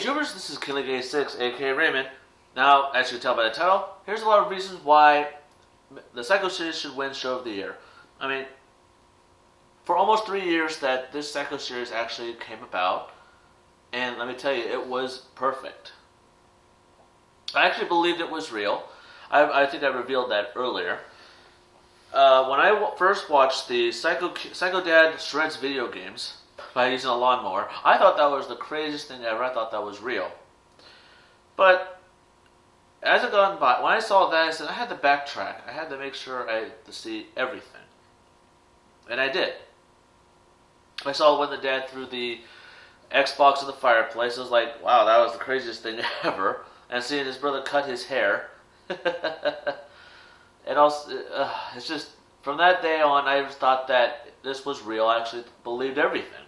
Jubers, this is KingLeague86, aka Raymond. Now, as you can tell by the title, here's a lot of reasons why the Psycho series should win Show of the Year. I mean, for almost 3 years that this Psycho series actually came about, and let me tell you, it was perfect. I actually believed it was real. I think I revealed that earlier. When I first watched the Psycho Dad shreds video games by using a lawnmower, I thought that was the craziest thing ever. I thought that was real. But as it gone by, when I saw that, I said I had to backtrack. I had to make sure I had to see everything. And I did. I saw when the dad threw the Xbox in the fireplace. I was like, wow, that was the craziest thing ever. And seeing his brother cut his hair. And also, it's just, from that day on, I just thought that this was real. I actually believed everything.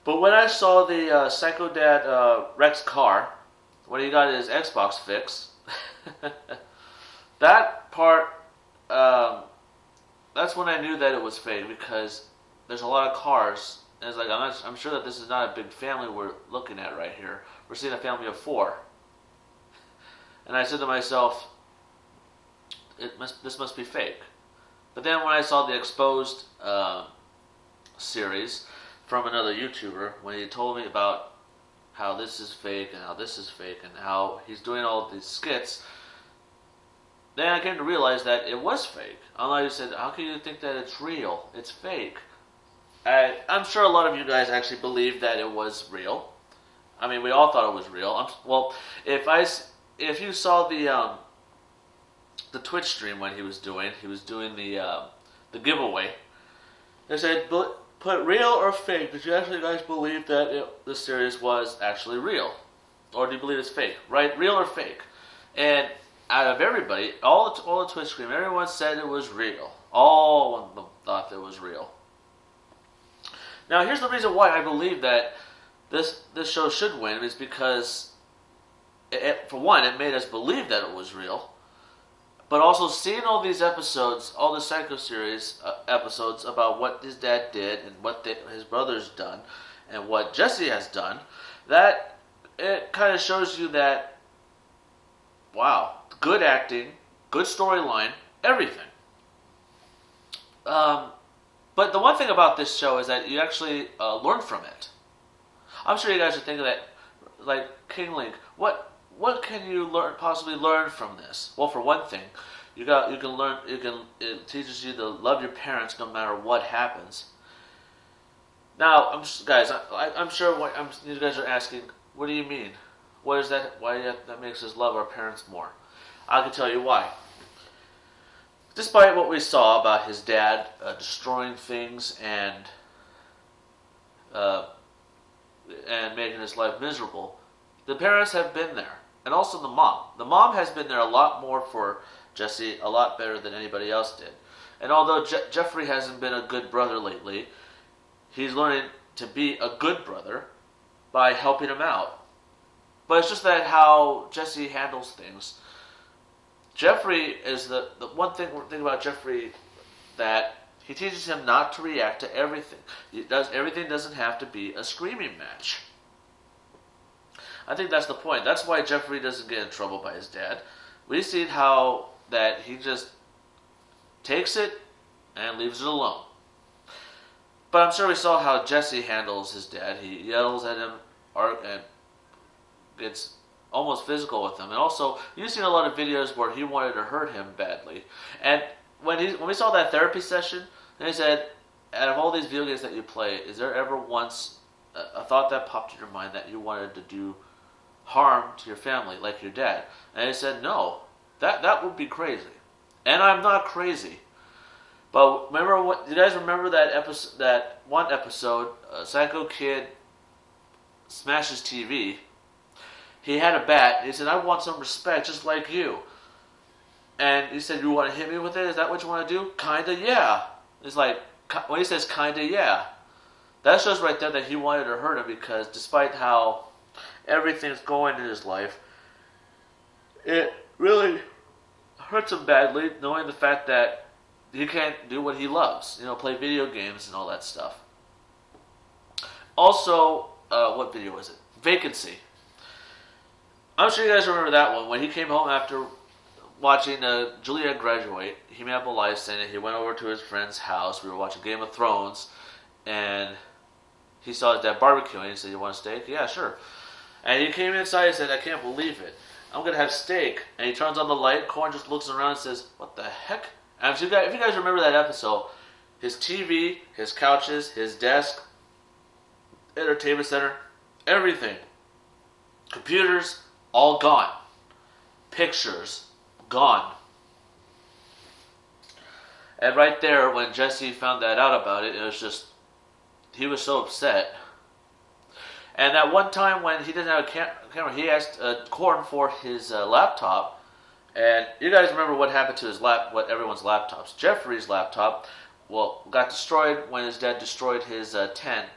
But when I saw the Psycho Dad Rex car, when he got his Xbox fix, that part, that's when I knew that it was fake, because there's a lot of cars, and it's like, I'm sure that this is not a big family we're looking at right here. We're seeing a family of 4. And I said to myself, this must be fake. But then when I saw the Exposed series from another YouTuber, when he told me about how this is fake and how this is fake and how he's doing all of these skits, then I came to realize that it was fake. I said, how can you think that it's real? It's fake. I'm sure a lot of you guys actually believed that it was real. I mean, we all thought it was real. Well, if you saw the Twitch stream when he was doing the giveaway, they said, put real or fake. Did you actually guys believe that the series was actually real? Or do you believe it's fake? Right? Real or fake? And out of everybody, all the Twitch stream, everyone said it was real. All of them thought it was real. Now, here's the reason why I believe that this show should win, is because, for one, it made us believe that it was real. But also seeing all these episodes, all the Psycho series episodes about what his dad did and what his brother's done and what Jesse has done, that it kind of shows you that, wow, good acting, good storyline, everything. But the one thing about this show is that you actually learn from it. I'm sure you guys are thinking that, like, King Link, what can you possibly learn from this? Well, for one thing, it teaches you to love your parents no matter what happens. Now, I'm sure you guys are asking, what do you mean? What is that? Why that makes us love our parents more? I can tell you why. Despite what we saw about his dad destroying things and making his life miserable, the parents have been there. And also the mom. The mom has been there a lot more for Jesse, a lot better than anybody else did. And although Jeffrey hasn't been a good brother lately, he's learning to be a good brother by helping him out. But it's just that how Jesse handles things. Jeffrey is the one thing about Jeffrey, that he teaches him not to react to everything. Everything doesn't have to be a screaming match. I think that's the point. That's why Jeffrey doesn't get in trouble by his dad. We see how that he just takes it and leaves it alone. But I'm sure we saw how Jesse handles his dad. He yells at him and gets almost physical with him. And also, you've seen a lot of videos where he wanted to hurt him badly. And when we saw that therapy session, he said, out of all these video games that you play, is there ever once a thought that popped in your mind that you wanted to do harm to your family, like your dad? And he said, no, that would be crazy. And I'm not crazy. But do you guys remember that one episode, Psycho Kid smashes TV? He had a bat, and he said, I want some respect, just like you. And he said, you want to hit me with it? Is that what you want to do? Kinda, yeah. It's like, when he says kinda, yeah, that shows right there that he wanted to hurt him, because despite how everything's going in his life, it really hurts him badly, knowing the fact that he can't do what he loves, play video games and all that stuff. Also, what video was it? Vacancy. I'm sure you guys remember that one when he came home after watching Juliet graduate. He made up a lie saying that he went over to his friend's house. We were watching Game of Thrones, and he saw his dad barbecuing. He said, "You want a steak?" "Yeah, sure." And he came inside and said, "I can't believe it. I'm gonna have steak." And he turns on the light. Corn just looks around and says, "What the heck?" And if you guys remember that episode, his TV, his couches, his desk, entertainment center, everything, computers, all gone. Pictures, gone. And right there, when Jesse found that out about it, it was just, he was so upset. And that one time when he didn't have a camera, he asked Corn for his laptop. And you guys remember what happened to what everyone's laptops. Jeffrey's laptop, got destroyed when his dad destroyed his tent,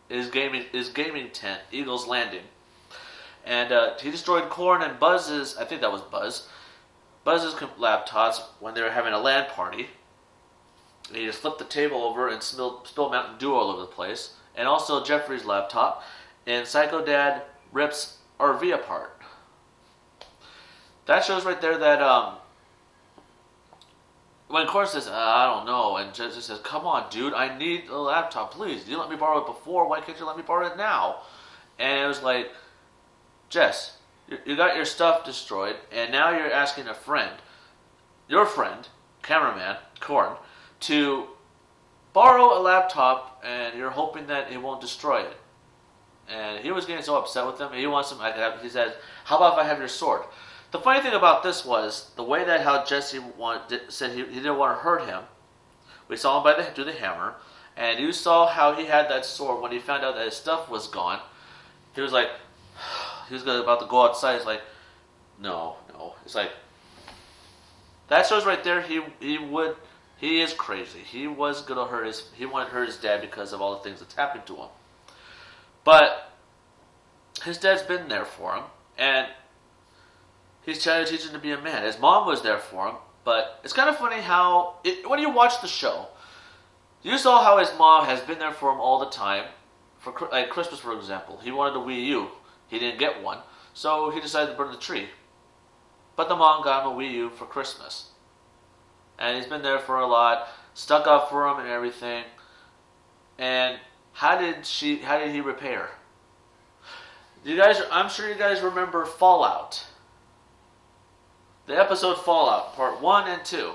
his gaming tent, Eagle's Landing. And he destroyed Corn and Buzz's, I think that was Buzz's laptops when they were having a LAN party. And he just flipped the table over and spilled Mountain Dew all over the place. And also Jeffrey's laptop. And Psycho Dad rips RV apart. That shows right there that when Corn says, "I don't know," and Jesse says, "Come on, dude, I need a laptop, please. You let me borrow it before, why can't you let me borrow it now?" And it was like, Jess, you got your stuff destroyed, and now you're asking a friend, your friend, cameraman, Corn, to borrow a laptop, and you're hoping that it won't destroy it. And he was getting so upset with him. He wants him. He said, "How about if I have your sword?" The funny thing about this was the way that how Jesse said he didn't want to hurt him. We saw him do the hammer, and you saw how he had that sword when he found out that his stuff was gone. He was like, he was about to go outside. He's like, no. It's like, that shows right there. He is crazy. He was gonna he wanted to hurt his dad because of all the things that's happened to him. But his dad's been there for him, and he's trying to teach him to be a man. His mom was there for him, but it's kind of funny how, when you watch the show, you saw how his mom has been there for him all the time. For like Christmas, for example, he wanted a Wii U. He didn't get one, so he decided to burn the tree. But the mom got him a Wii U for Christmas. And he's been there for a lot, stuck up for him and everything. And how did he repay her? I'm sure you guys remember Fallout. The episode Fallout, part 1 and 2.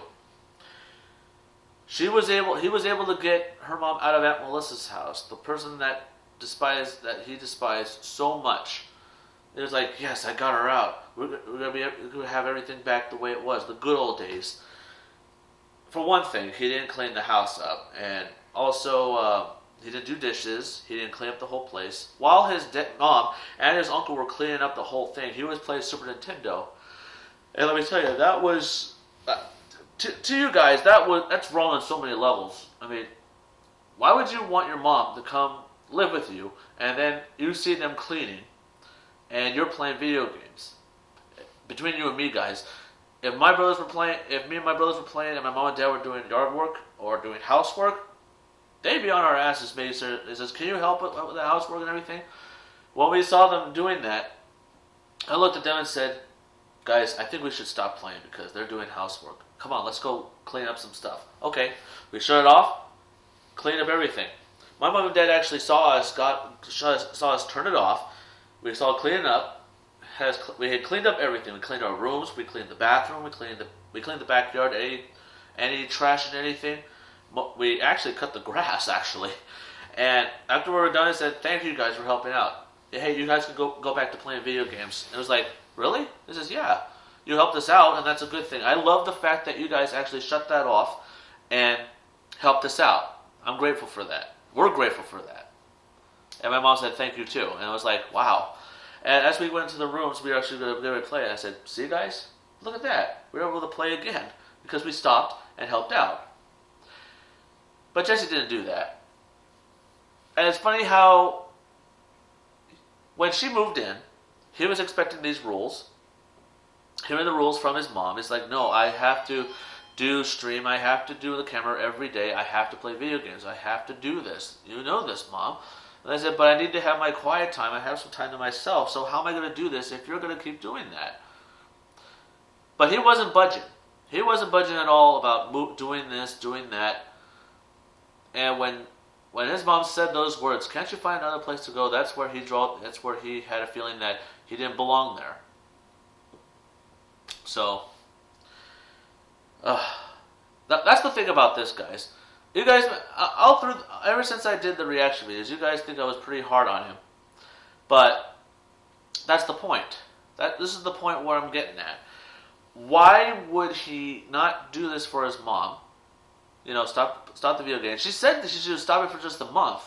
He was able to get her mom out of Aunt Melissa's house, the person that he despised so much. It was like, yes, I got her out. We're gonna have everything back the way it was, the good old days. For one thing, he didn't clean the house up, and also he didn't do dishes. He didn't clean up the whole place. While his mom and his uncle were cleaning up the whole thing, he was playing Super Nintendo. And let me tell you, that was to you guys, that's wrong on so many levels. I mean, why would you want your mom to come live with you, and then you see them cleaning, and you're playing video games? Between you and me, guys, if me and my brothers were playing, and my mom and dad were doing yard work or doing housework, they'd be on our asses, making sure. They says, "Can you help with the housework and everything?" When we saw them doing that, I looked at them and said, "Guys, I think we should stop playing because they're doing housework. Come on, let's go clean up some stuff." Okay, we shut it off, clean up everything. My mom and dad actually saw us turn it off. We saw it cleaning up. We had cleaned up everything. We cleaned our rooms. We cleaned the bathroom. We cleaned the backyard. Any trash and anything. We actually cut the grass actually. And after we were done, I said, "Thank you guys for helping out. Hey, you guys can go back to playing video games." And it was like, "Really?" He says, "Yeah, you helped us out, and that's a good thing. I love the fact that you guys actually shut that off and helped us out. I'm grateful for that. We're grateful for that." And my mom said, "Thank you too." And I was like, wow. And as we went into the rooms, we were actually going to play. And I said, "See, guys, look at that. We were able to play again because we stopped and helped out." But Jesse didn't do that. And it's funny how when she moved in, he was expecting these rules. Hearing the rules from his mom. It's like, no, I have to stream. I have to do the camera every day. I have to play video games. I have to do this. You know this, Mom. And I said, but I need to have my quiet time. I have some time to myself. So how am I going to do this if you're going to keep doing that? But he wasn't budging. He wasn't budging at all about doing this, doing that. And when his mom said those words, "Can't you find another place to go?" That's where he had a feeling that he didn't belong there. So, that's the thing about this, guys. You guys, ever since I did the reaction videos, you guys think I was pretty hard on him. But that's the point. This is the point where I'm getting at. Why would he not do this for his mom? Stop the video game. She said that she should stop it for just a month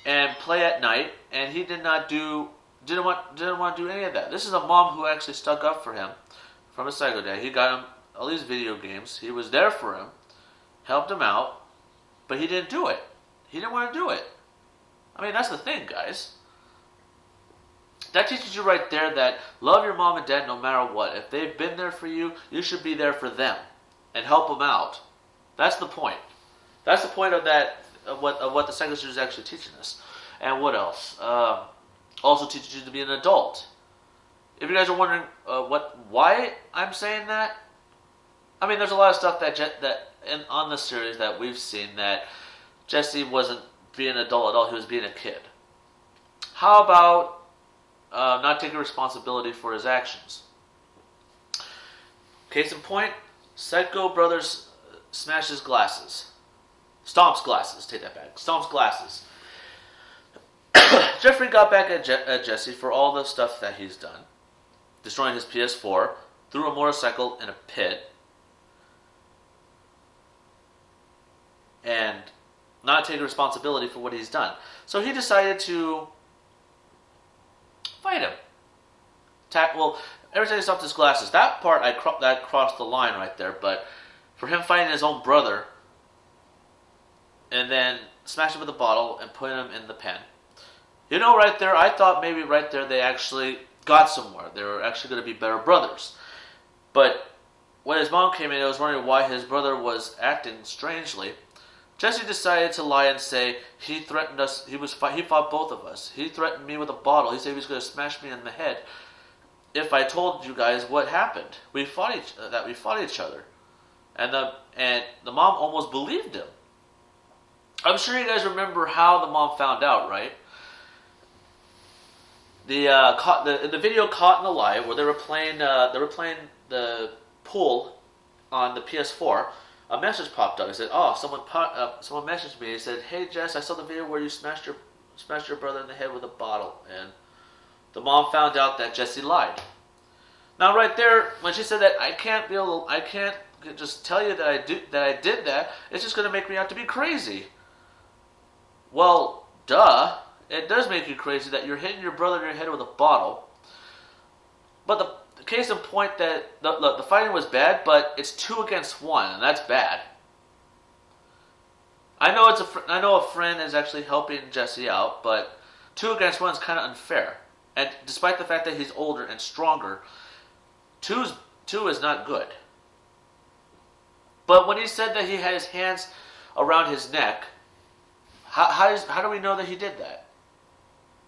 and play at night, and he didn't want to do any of that. This is a mom who actually stuck up for him from his psycho dad. He got him all these video games. He was there for him, helped him out, but he didn't do it. He didn't want to do it. I mean, that's the thing, guys. That teaches you right there that love your mom and dad no matter what. If they've been there for you, you should be there for them and help them out. That's the point. That's the point of that. Of what the psycho is actually teaching us. And what else? Also teaches you to be an adult. If you guys are wondering why I'm saying that, I mean, there's a lot of stuff on this series that we've seen that Jesse wasn't being an adult at all. He was being a kid. How about not taking responsibility for his actions? Case in point, Psycho Brothers smashes glasses. Stomps glasses. Take that back. Stomps glasses. Jeffrey got back at Jesse for all the stuff that he's done. Destroying his PS4, threw a motorcycle in a pit, and not taking responsibility for what he's done. So he decided to fight him. Every time he stopped his glasses, that part that crossed the line right there. But for him fighting his own brother, and then smash him with a bottle and put him in the pen. Right there, I thought maybe right there they actually got somewhere. They were actually going to be better brothers. But when his mom came in, I was wondering why his brother was acting strangely. Jesse decided to lie and say he threatened us. He fought both of us. He threatened me with a bottle. He said he was going to smash me in the head if I told you guys what happened. We fought each other, and the mom almost believed him. I'm sure you guys remember how the mom found out, right? In the video "Caught in the Lie," where they were playing the pool on the PS4. A message popped up. He said, "Oh, someone messaged me. He said, 'Hey Jess, I saw the video where you smashed your brother in the head with a bottle.'" And the mom found out that Jesse lied. Now, right there, when she said that, I can't just tell you that I did that. It's just going to make me out to be crazy. Well, duh. It does make you crazy that you're hitting your brother in your head with a bottle. But the case in point that the fighting was bad, but it's 2 against 1, and that's bad. I know a friend is actually helping Jesse out, but 2 against 1 is kind of unfair. And despite the fact that he's older and stronger, 2 is not good. But when he said that he had his hands around his neck, how do we know that he did that?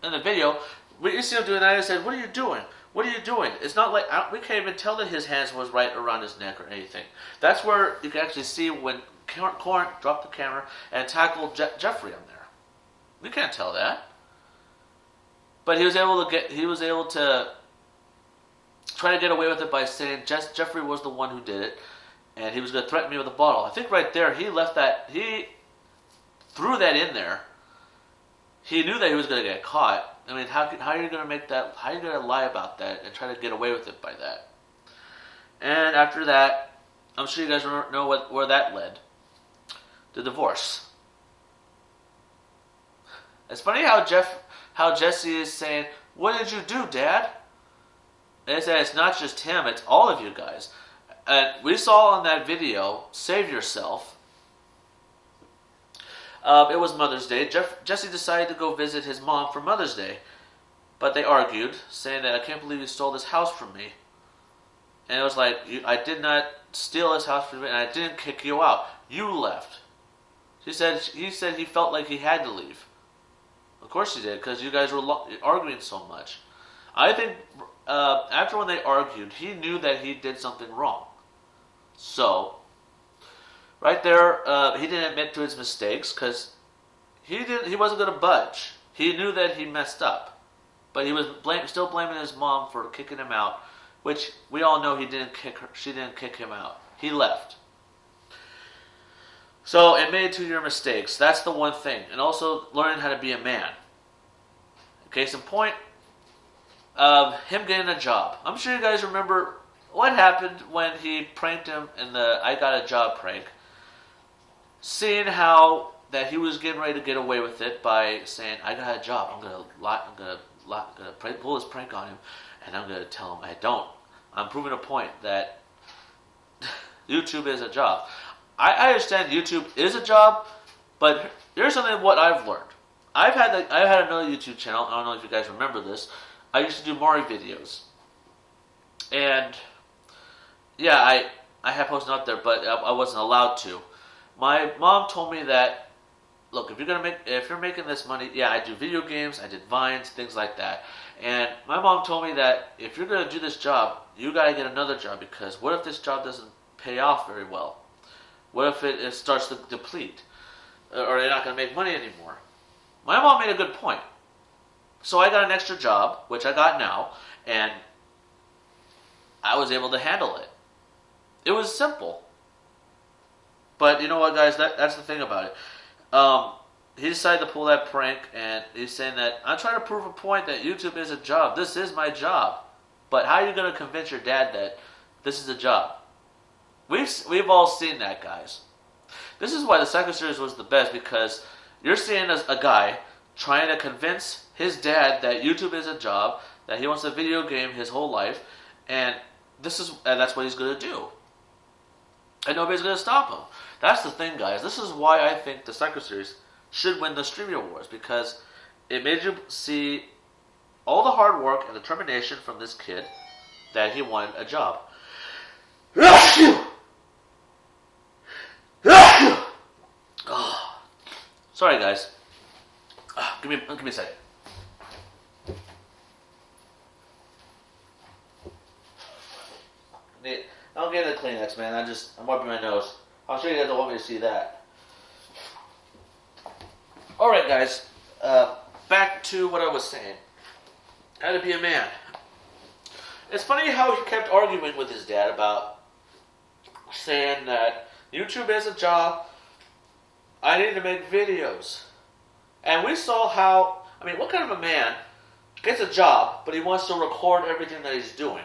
In the video, we see him doing that. I said, "What are you doing? What are you doing?" It's not like we can't even tell that his hands was right around his neck or anything. That's where you can actually see when Corin dropped the camera and tackled Jeffrey on there. We can't tell that. But he was able to try to get away with it by saying Jeffrey was the one who did it, and he was going to threaten me with a bottle. I think right there he threw that in there. He knew that he was going to get caught. I mean, how are you going to make that? How are you going to lie about that and try to get away with it by that? And after that, I'm sure you guys know where that led. The divorce. It's funny how Jesse is saying, "What did you do, Dad?" And they said it's not just him; it's all of you guys. And we saw on that video, "Save Yourself." It was Mother's Day. Jesse decided to go visit his mom for Mother's Day. But they argued, saying that, "I can't believe you stole this house from me." And it was like, "I did not steal this house from you, and I didn't kick you out. You left." He said he felt like he had to leave. Of course he did, because you guys were arguing so much. I think after when they argued, he knew that he did something wrong. So, right there, he didn't admit to his mistakes because he wasn't going to budge. He knew that he messed up, but he was still blaming his mom for kicking him out, which we all know he didn't kick her. She didn't kick him out. He left. So, admit to your mistakes. That's the one thing, and also learning how to be a man. Case in point of him getting a job. I'm sure you guys remember what happened when he pranked him in the "I got a job" prank. Seeing how that he was getting ready to get away with it by saying, "I got a job. I'm gonna pull this prank on him, and I'm gonna tell him I don't." I'm proving a point that YouTube is a job. I understand YouTube is a job, but here's something what I've learned. I had another YouTube channel. I don't know if you guys remember this. I used to do Mari videos, and yeah, I had posted up there, but I wasn't allowed to. My mom told me that, look, if you're making this money, yeah, I do video games, I did Vines, things like that, and my mom told me that if you're gonna do this job, you gotta get another job, because what if this job doesn't pay off very well? What if it starts to deplete, or you're not gonna make money anymore? My mom made a good point. So I got an extra job, which I got now, and I was able to handle it. It was simple. But you know what, guys? That's the thing about it. He decided to pull that prank, and he's saying that I'm trying to prove a point that YouTube is a job. This is my job. But how are you going to convince your dad that this is a job? We've all seen that, guys. This is why the Psycho series was the best, because you're seeing a guy trying to convince his dad that YouTube is a job, that he wants a video game his whole life, and that's what he's going to do. And nobody's going to stop him. That's the thing, guys. This is why I think the Psycho series should win the Streaming Awards, because it made you see all the hard work and determination from this kid that he wanted a job. Sorry, guys. Give me a second. I'll get the Kleenex, man. I'm wiping my nose. I'm sure you guys don't want me to see that. Alright, guys. Back to what I was saying. How to be a man. It's funny how he kept arguing with his dad about saying that YouTube is a job. I need to make videos. And we saw how, what kind of a man gets a job, but he wants to record everything that he's doing?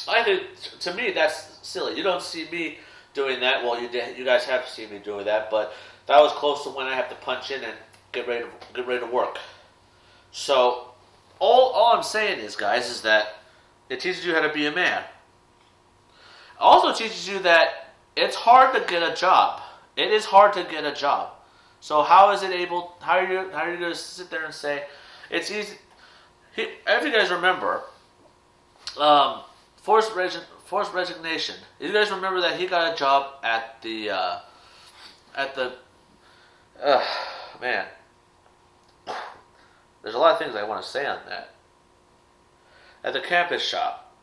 I think, to me, that's silly. You don't see me doing that. Well, you guys have seen me doing that, but that was close to when I have to punch in and get ready to work. So, all I'm saying is, guys, is that it teaches you how to be a man. It also teaches you that it's hard to get a job. It is hard to get a job. So how are you going to sit there and say it's easy? If you guys remember, forced resignation. You guys remember that he got a job at the man. There's a lot of things I want to say on that. At the campus shop.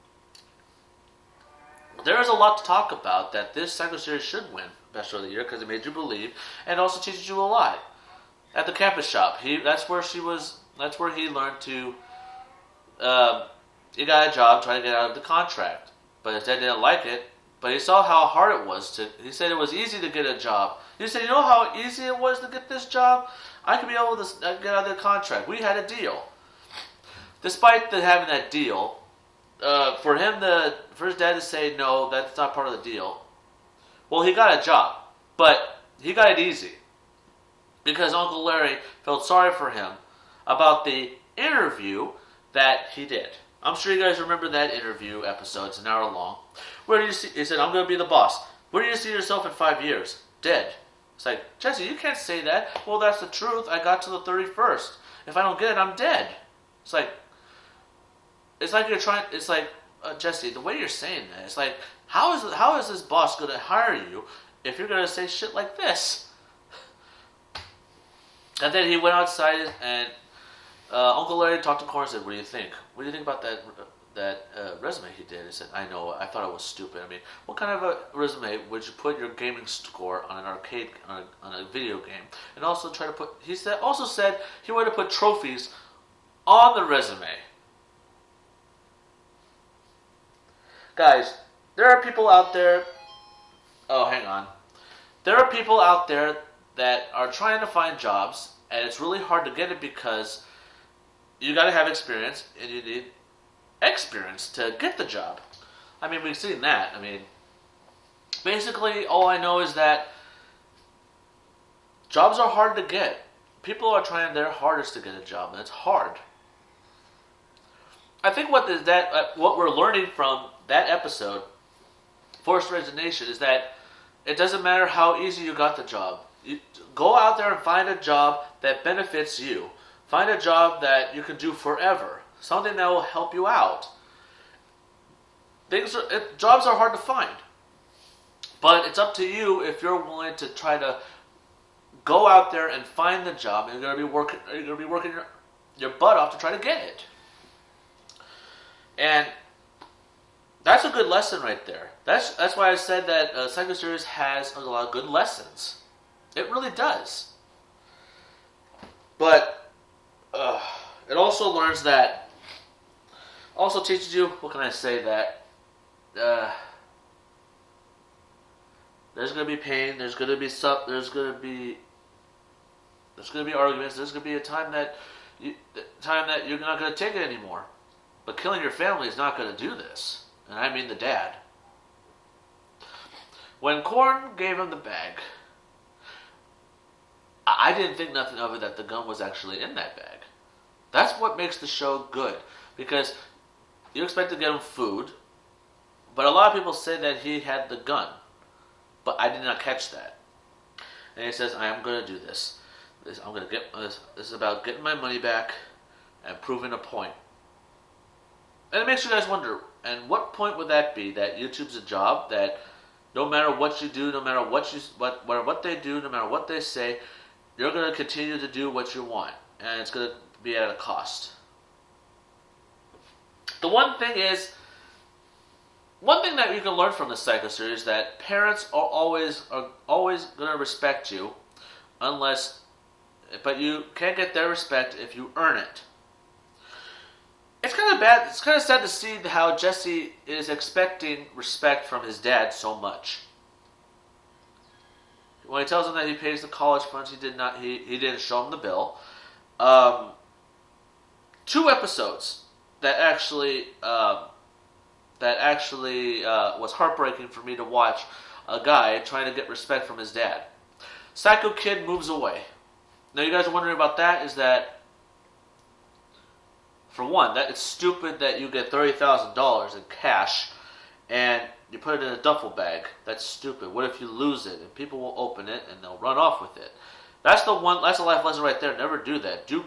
There is a lot to talk about that this Psycho series should win Best Show of the Year, because it made you believe and also teaches you a lot. At the campus shop, that's where he learned to. He got a job trying to get out of the contract, but his dad didn't like it. But he saw how hard it was to. He said it was easy to get a job. He said, "You know how easy it was to get this job? I could be able to get out of the contract. We had a deal." Despite having that deal, for his dad to say no, that's not part of the deal. Well, he got a job, but he got it easy because Uncle Larry felt sorry for him about the interview that he did. I'm sure you guys remember that interview episode. It's an hour long. Where do you see? He said, "I'm going to be the boss. Where do you see yourself in 5 years? Dead." It's like, Jesse, you can't say that. Well, that's the truth. I got to the 31st. If I don't get it, I'm dead. It's like you're trying. It's like Jesse, the way you're saying that, it's like, how is this boss going to hire you if you're going to say shit like this? And then he went outside, and Uncle Larry talked to Corn and said, "What do you think? What do you think about that resume he did?" He said, "I know. I thought it was stupid. I mean, what kind of a resume would you put your gaming score on an arcade on a video game, and also try to put?" He said he wanted to put trophies on the resume. Guys, there are people out there. Oh, hang on. There are people out there that are trying to find jobs, and it's really hard to get it because you got to have experience, and you need experience to get the job. I mean, we've seen that. I mean, basically, all I know is that jobs are hard to get. People are trying their hardest to get a job, and it's hard. I think what we're learning from that episode, Forced Resignation, is that it doesn't matter how easy you got the job. You go out there and find a job that benefits you. Find a job that you can do forever. Something that will help you out. Jobs are hard to find. But it's up to you if you're willing to try to go out there and find the job. And you're going to be working your butt off to try to get it. And that's a good lesson right there. That's why I said that Psycho Series has a lot of good lessons. It really does. But it also learns that, also teaches you, what can I say, that there's going to be pain, there's going to be arguments, there's going to be a time that you're not going to take it anymore. But killing your family is not going to do this. And I mean the dad. When Corn gave him the bag, I didn't think nothing of it that the gun was actually in that bag. That's what makes the show good. Because you expect to get him food, but a lot of people say that he had the gun. But I did not catch that. And he says, I am going to do this. This is about getting my money back and proving a point. And it makes you guys wonder, and what point would that be? That YouTube's a job, that no matter what you do, no matter what they do, no matter what they say, you're going to continue to do what you want, and it's going to be at a cost. One thing that you can learn from the Psycho series, that parents are always going to respect you, but you can't get their respect if you earn it. It's kind of bad. It's kind of sad to see how Jesse is expecting respect from his dad so much. When he tells him that he pays the college funds, he didn't show him the bill. 2 episodes that actually was heartbreaking for me to watch. A guy trying to get respect from his dad. Psycho Kid moves away. Now you guys are wondering about that. Is that, for one, that it's stupid that you get $30,000 in cash and you put it in a duffel bag. That's stupid. What if you lose it and people will open it and they'll run off with it? That's a life lesson right there. Never do that. Do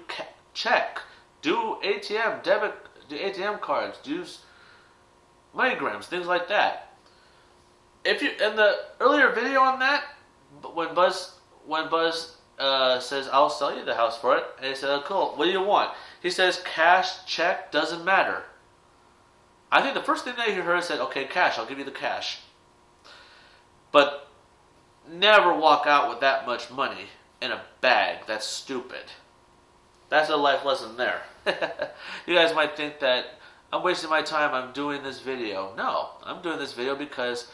check. Do ATM debit. Do ATM cards. Do MoneyGrams. Things like that. If you in the earlier video on that, when Buzz says, I'll sell you the house for it, and he said, oh, cool, what do you want? He says, cash, check, doesn't matter. I think the first thing that he heard said, okay, cash, I'll give you the cash. But never walk out with that much money in a bag. That's stupid. That's a life lesson there. You guys might think that I'm wasting my time, I'm doing this video. No, I'm doing this video because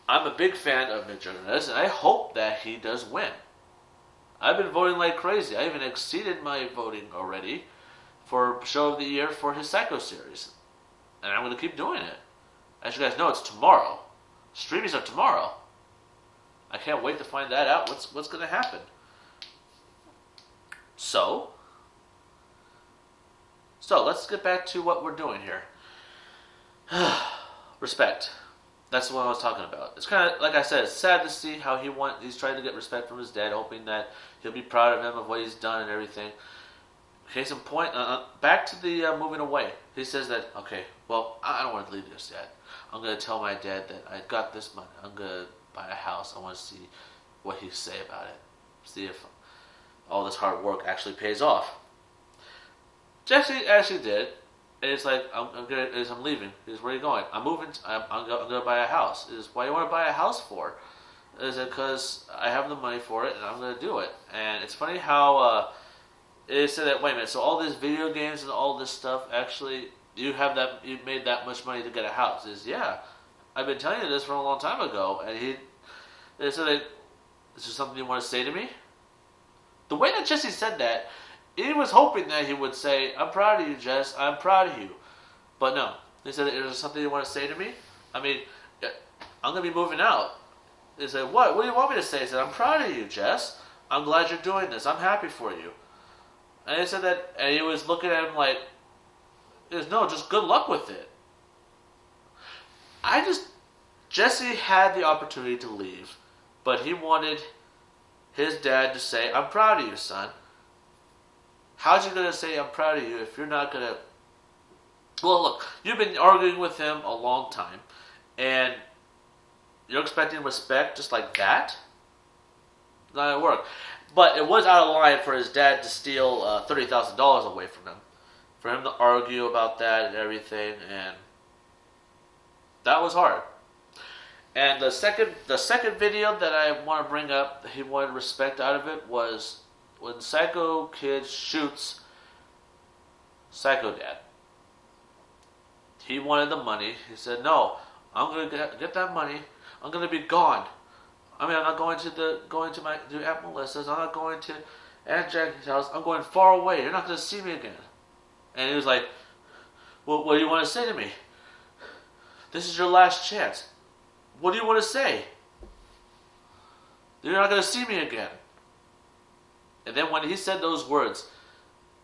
I'm a big fan of Mcjuggernuggets, and I hope that he does win. I've been voting like crazy. I even exceeded my voting already for Show of the Year for his Psycho series. And I'm going to keep doing it. As you guys know, it's tomorrow. Streamings are tomorrow. I can't wait to find that out. What's going to happen? So let's get back to what we're doing here. Respect. That's what I was talking about. It's kind of, like I said, it's sad to see how he's trying to get respect from his dad, hoping that he'll be proud of him of what he's done and everything. Case in point, back to the moving away. He says that, okay, well, I don't want to leave this yet. I'm going to tell my dad that I got this money. I'm going to buy a house. I want to see what he'll say about it. See if all this hard work actually pays off. Jesse actually did. And it's like, I'm leaving. He says, where are you going? I'm moving. I'm going to buy a house. He says, why do you want to buy a house for? Is it because I have the money for it and I'm going to do it? And it's funny how it said that, wait a minute, so all these video games and all this stuff, actually, you made that much money to get a house. He says, yeah, I've been telling you this from a long time ago. And they said, is there something you want to say to me? The way that Jesse said that, he was hoping that he would say, I'm proud of you, Jess. I'm proud of you. But no. He said, is there something you want to say to me? I mean, I'm going to be moving out. He said, what? What do you want me to say? He said, I'm proud of you, Jess. I'm glad you're doing this. I'm happy for you. And he said that, and he was looking at him like, no, just good luck with it. Jesse had the opportunity to leave, but he wanted his dad to say, I'm proud of you, son. How's he going to say I'm proud of you if you're not going to... Well, look, you've been arguing with him a long time, and you're expecting respect just like that? Not going to work. But it was out of line for his dad to steal $30,000 away from him. For him to argue about that and everything, and that was hard. And the second video that I want to bring up, he wanted respect out of it, was when Psycho Kid shoots Psycho Dad. He wanted the money. He said, no, I'm going to get that money. I'm going to be gone. I mean, I'm not going to Aunt Melissa's. I'm not going to Aunt Jackie's house. I'm going far away. You're not going to see me again. And he was like, well, what do you want to say to me? This is your last chance. What do you want to say? You're not going to see me again. And then when he said those words,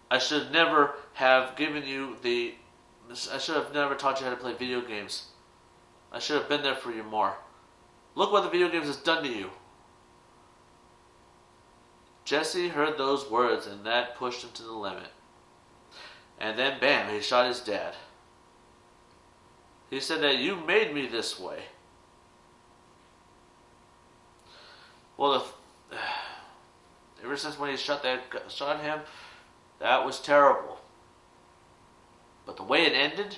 I should never have I should have never taught you how to play video games. I should have been there for you more. Look what the video games has done to you. Jesse heard those words and that pushed him to the limit. And then bam, he shot his dad. He said that you made me this way. Well, ever since when he shot him, that was terrible. But the way it ended,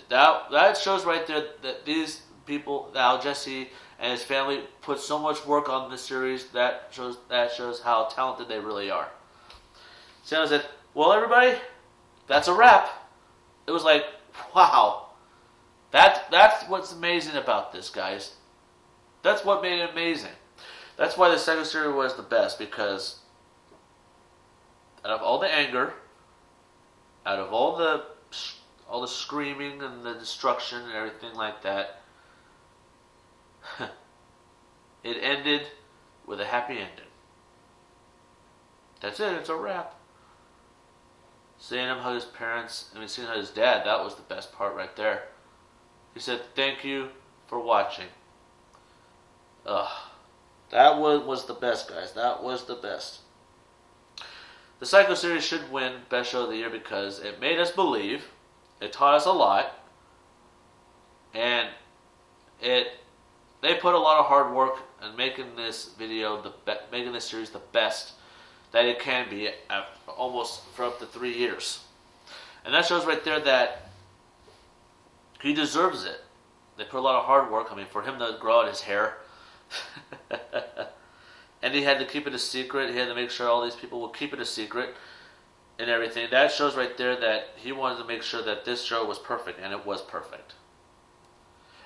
that shows right there that these people, now Jesse and his family, put so much work on this series. That shows how talented they really are. So I said, well, everybody, that's a wrap. It was like, wow. That's what's amazing about this, guys. That's what made it amazing. That's why the second series was the best, because out of all the anger, out of all the screaming and the destruction and everything like that, it ended with a happy ending. That's it. It's a wrap. Seeing him hug his parents, seeing his dad, that was the best part right there. He said, thank you for watching. That was the best, guys. That was the best. The Psycho series should win Best Show of the Year because it made us believe, it taught us a lot, and they put a lot of hard work in making this making this series the best that it can be almost for up to 3 years. And that shows right there that he deserves it. They put a lot of hard work. For him to grow out his hair. And he had to keep it a secret. He had to make sure all these people would keep it a secret and everything. That shows right there that he wanted to make sure that this show was perfect, and it was perfect.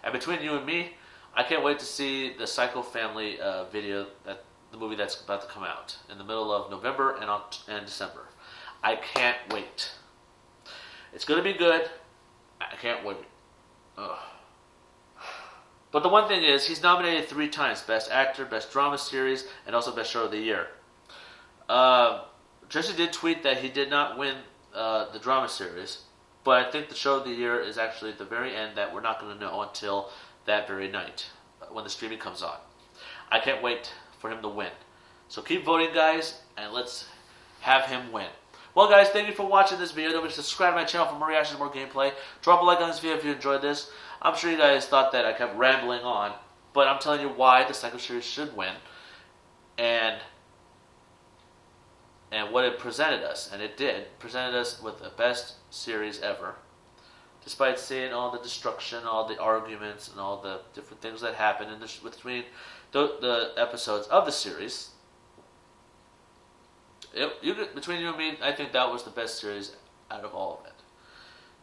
And between you and me, I can't wait to see the Psycho Family video, the movie that's about to come out in the middle of November and December. I can't wait. It's going to be good. I can't wait. Ugh. But the one thing is, he's nominated 3 times. Best Actor, Best Drama Series, and also Best Show of the Year. Jesse did tweet that he did not win the Drama Series, but I think the Show of the Year is actually at the very end that we're not going to know until that very night when the streaming comes on. I can't wait for him to win. So keep voting, guys, and let's have him win. Well, guys, thank you for watching this video. Don't forget to subscribe to my channel for more reactions, more gameplay. Drop a like on this video if you enjoyed this. I'm sure you guys thought that I kept rambling on, but I'm telling you why the Psycho series should win. and what it presented us, and it did, presented us with the best series ever. Despite seeing all the destruction, all the arguments, and all the different things that happened between the episodes of the series, between you and me, I think that was the best series out of all of it.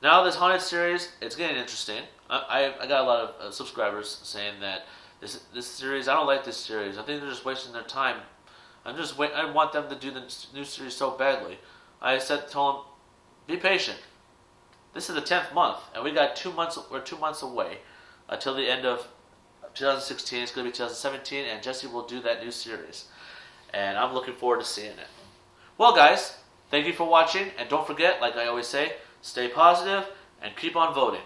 Now this Haunted series, it's getting interesting. I got a lot of subscribers saying that this series, I don't like this series. I think they're just wasting their time. I want them to do the new series so badly. Told them, be patient. This is the 10th month, and we got 2 months. We're 2 months away until the end of 2016. It's going to be 2017, and Jesse will do that new series, and I'm looking forward to seeing it. Well, guys, thank you for watching, and don't forget, like I always say, stay positive and keep on voting.